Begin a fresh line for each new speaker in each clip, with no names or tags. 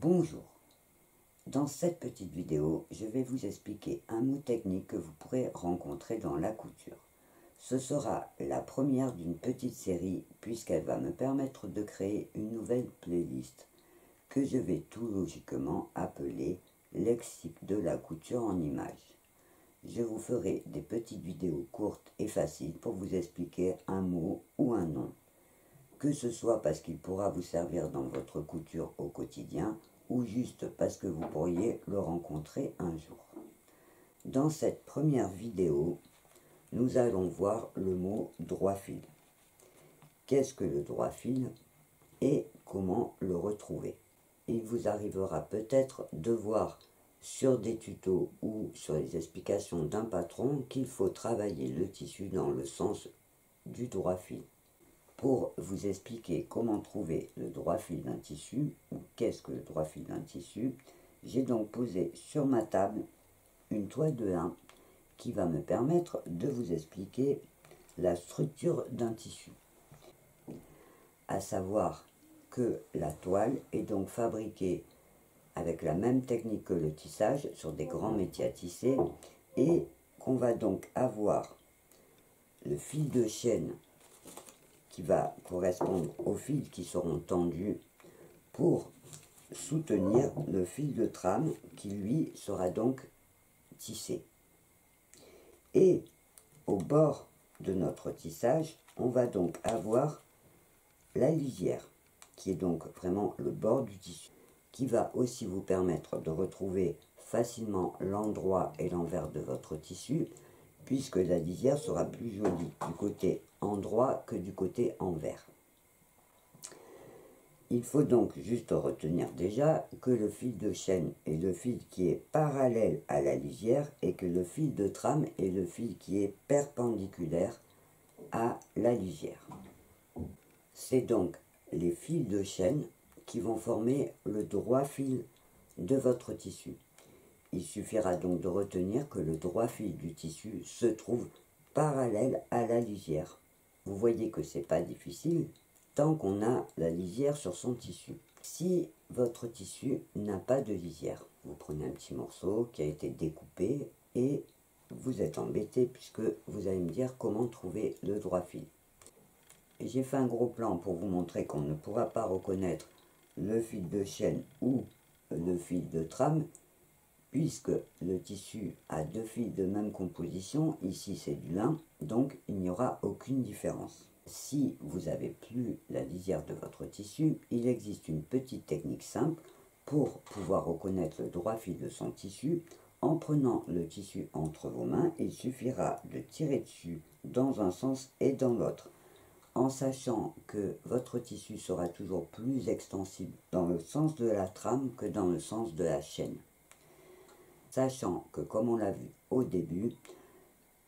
Bonjour, dans cette petite vidéo, je vais vous expliquer un mot technique que vous pourrez rencontrer dans la couture. Ce sera la première d'une petite série puisqu'elle va me permettre de créer une nouvelle playlist que je vais tout logiquement appeler Lexique de la couture en images. Je vous ferai des petites vidéos courtes et faciles pour vous expliquer un mot ou un nom, que ce soit parce qu'il pourra vous servir dans votre couture au quotidien ou juste parce que vous pourriez le rencontrer un jour. Dans cette première vidéo, nous allons voir le mot droit fil. Qu'est-ce que le droit fil et comment le retrouver? Il vous arrivera peut-être de voir sur des tutos ou sur les explications d'un patron qu'il faut travailler le tissu dans le sens du droit fil. Pour vous expliquer comment trouver le droit fil d'un tissu, ou qu'est-ce que le droit fil d'un tissu, j'ai donc posé sur ma table une toile de lin qui va me permettre de vous expliquer la structure d'un tissu. À savoir que la toile est donc fabriquée avec la même technique que le tissage sur des grands métiers à tisser et qu'on va donc avoir le fil de chaîne qui va correspondre aux fils qui seront tendus pour soutenir le fil de trame qui lui sera donc tissé. Et au bord de notre tissage, on va donc avoir la lisière qui est donc vraiment le bord du tissu, qui va aussi vous permettre de retrouver facilement l'endroit et l'envers de votre tissu, puisque la lisière sera plus jolie du côté endroit que du côté envers. Il faut donc juste retenir déjà que le fil de chaîne est le fil qui est parallèle à la lisière et que le fil de trame est le fil qui est perpendiculaire à la lisière. C'est donc les fils de chaîne qui vont former le droit fil de votre tissu. Il suffira donc de retenir que le droit fil du tissu se trouve parallèle à la lisière. Vous voyez que c'est pas difficile tant qu'on a la lisière sur son tissu. Si votre tissu n'a pas de lisière, vous prenez un petit morceau qui a été découpé et vous êtes embêté puisque vous allez me dire comment trouver le droit fil. J'ai fait un gros plan pour vous montrer qu'on ne pourra pas reconnaître le fil de chaîne ou le fil de trame puisque le tissu a deux fils de même composition, ici c'est du lin, donc il n'y aura aucune différence. Si vous n'avez plus la lisière de votre tissu, il existe une petite technique simple pour pouvoir reconnaître le droit fil de son tissu. En prenant le tissu entre vos mains, il suffira de tirer dessus dans un sens et dans l'autre, en sachant que votre tissu sera toujours plus extensible dans le sens de la trame que dans le sens de la chaîne. Sachant que, comme on l'a vu au début,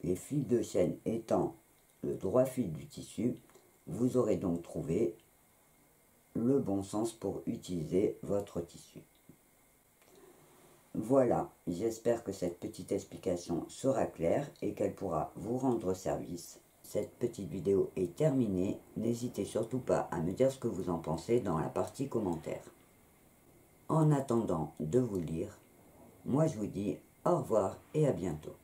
les fils de chaîne étant le droit fil du tissu, vous aurez donc trouvé le bon sens pour utiliser votre tissu. Voilà, j'espère que cette petite explication sera claire et qu'elle pourra vous rendre service. Cette petite vidéo est terminée, n'hésitez surtout pas à me dire ce que vous en pensez dans la partie commentaires. En attendant de vous lire, moi je vous dis au revoir et à bientôt.